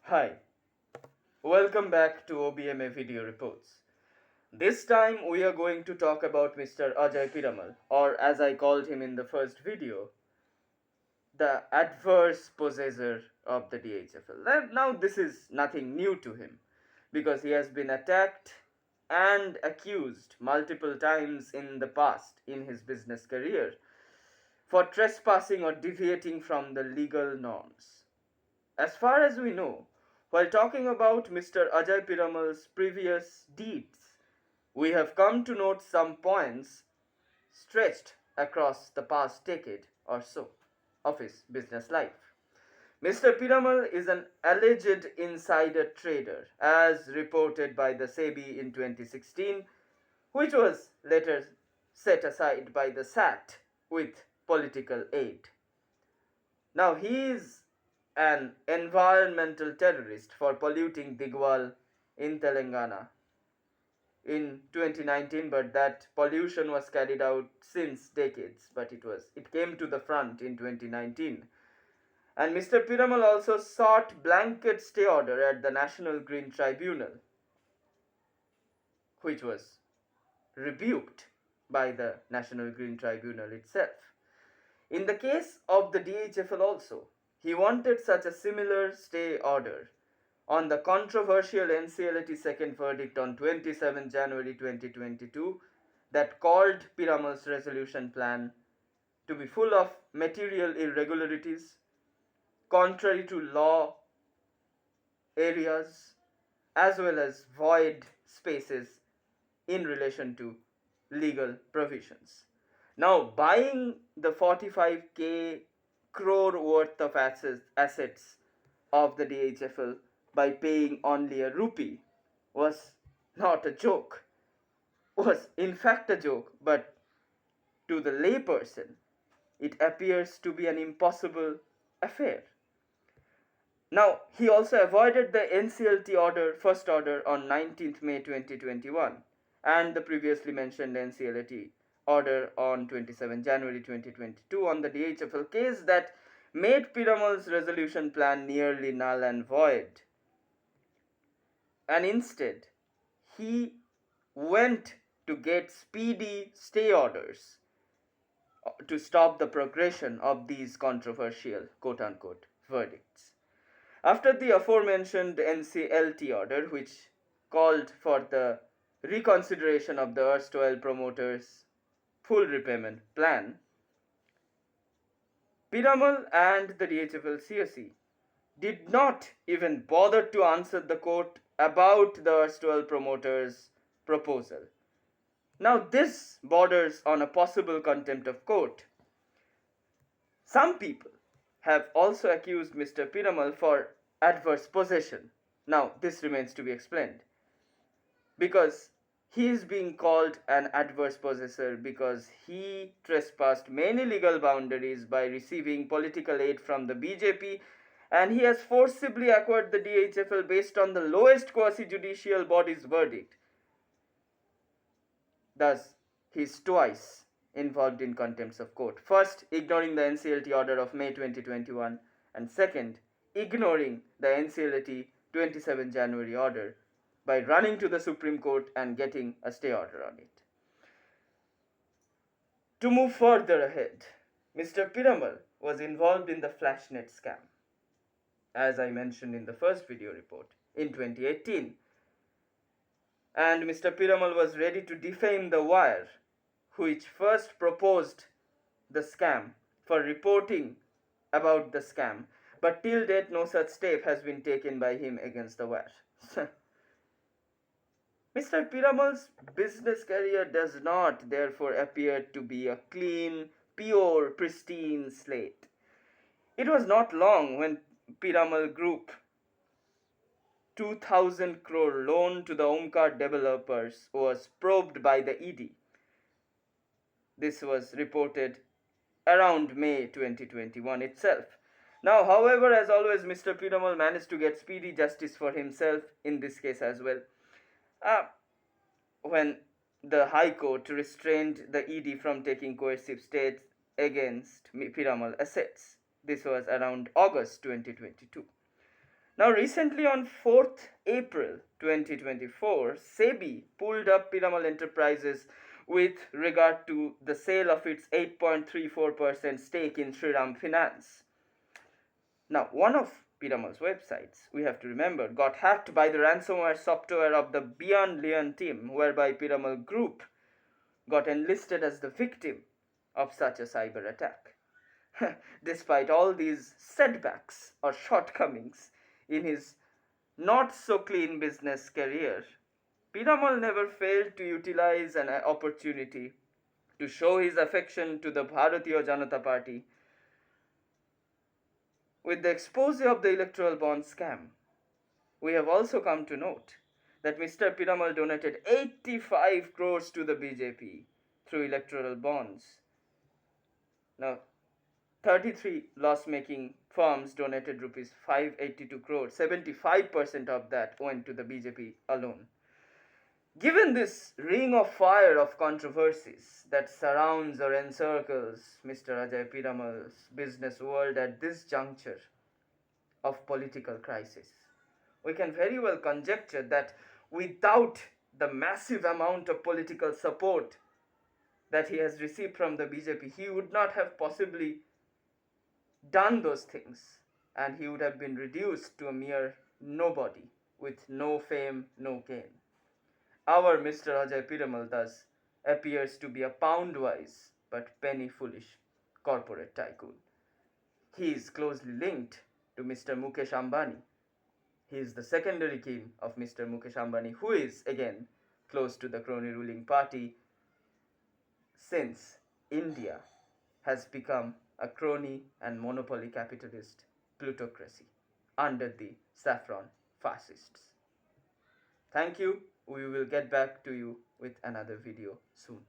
Hi, welcome back to OBMA Video Reports. This time we are going to talk about Mr. Ajay Piramal, or as I called him in the first video, the adverse possessor of the DHFL. Now, this is nothing new to him because he has been attacked and accused multiple times in the past in his business career for trespassing or deviating from the legal norms. As far as we know, while talking about Mr. Ajay Piramal's previous deeds, we have come to note some points stretched across the past decade or so of his business life. Mr. Piramal is an alleged insider trader, as reported by the SEBI in 2016, which was later set aside by the SAT with political aid. Now, he is an environmental terrorist for polluting Digwal in Telangana in 2019, but that pollution was carried out since decades, but it came to the front in 2019. And Mr. Piramal also sought blanket stay order at the National Green Tribunal, which was rebuked by the National Green Tribunal itself. In the case of the DHFL also, he wanted such a similar stay order on the controversial NCLAT second verdict on 27 January 2022 that called Piramal's resolution plan to be full of material irregularities, contrary to law areas, as well as void spaces in relation to legal provisions. Now, buying the 45k crore worth of assets of the DHFL by paying only a rupee was not a joke, was in fact a joke, but to the layperson, it appears to be an impossible affair. Now, he also avoided the NCLT order, first order on 19th May 2021 and the previously mentioned NCLT order on 27 January 2022 on the DHFL case that made Piramal's resolution plan nearly null and void. And instead, he went to get speedy stay orders to stop the progression of these controversial quote unquote verdicts. After the aforementioned NCLT order, which called for the reconsideration of the erstwhile promoters' full repayment plan, Piramal and the DHFL CSE did not even bother to answer the court about the erstwhile promoters' proposal. Now, this borders on a possible contempt of court. Some people have also accused Mr. Piramal for adverse possession. Now, this remains to be explained because he is being called an adverse possessor because he trespassed many legal boundaries by receiving political aid from the BJP, and he has forcibly acquired the DHFL based on the lowest quasi-judicial body's verdict. Thus, he is twice involved in contempts of court. First, ignoring the NCLT order of May 2021, and second, ignoring the NCLT 27 January order by running to the Supreme Court and getting a stay order on it. To move further ahead, Mr. Piramal was involved in the Flashnet scam, as I mentioned in the first video report, in 2018. And Mr. Piramal was ready to defame the Wire, which first proposed the scam, for reporting about the scam, but till date no such step has been taken by him against the Wire. Mr. Piramal's business career does not therefore appear to be a clean, pure, pristine slate. It was not long when Piramal Group 2,000 crore loan to the Omkar developers was probed by the ED. This was reported around May 2021 itself. Now, however, as always, Mr. Piramal managed to get speedy justice for himself in this case as well. When the High Court restrained the ED from taking coercive steps against Piramal assets. This was around August 2022. Now, recently on 4th April 2024, SEBI pulled up Piramal Enterprises with regard to the sale of its 8.34% stake in Shriram Finance. Now, one of Piramal's websites, we have to remember, got hacked by the ransomware software of the Beyond Leon team, whereby Piramal Group got enlisted as the victim of such a cyber attack. Despite all these setbacks or shortcomings in his not so clean business career, Piramal never failed to utilize an opportunity to show his affection to the Bharatiya Janata Party with the expose of the electoral bond scam. We have also come to note that Mr. Piramal donated 85 crores to the BJP through electoral bonds. Now, 33 loss-making firms donated rupees 582 crores. 75% of that went to the BJP alone. Given this ring of fire of controversies that surrounds or encircles Mr. Ajay Piramal's business world at this juncture of political crisis, we can very well conjecture that without the massive amount of political support that he has received from the BJP, he would not have possibly done those things, and he would have been reduced to a mere nobody with no fame, no gain. Our Mr. Ajay Piramal thus appears to be a pound-wise but penny-foolish corporate tycoon. He is closely linked to Mr. Mukesh Ambani. He is the secondary kin of Mr. Mukesh Ambani, who is again close to the crony ruling party, since India has become a crony and monopoly capitalist plutocracy under the saffron fascists. Thank you. We will get back to you with another video soon.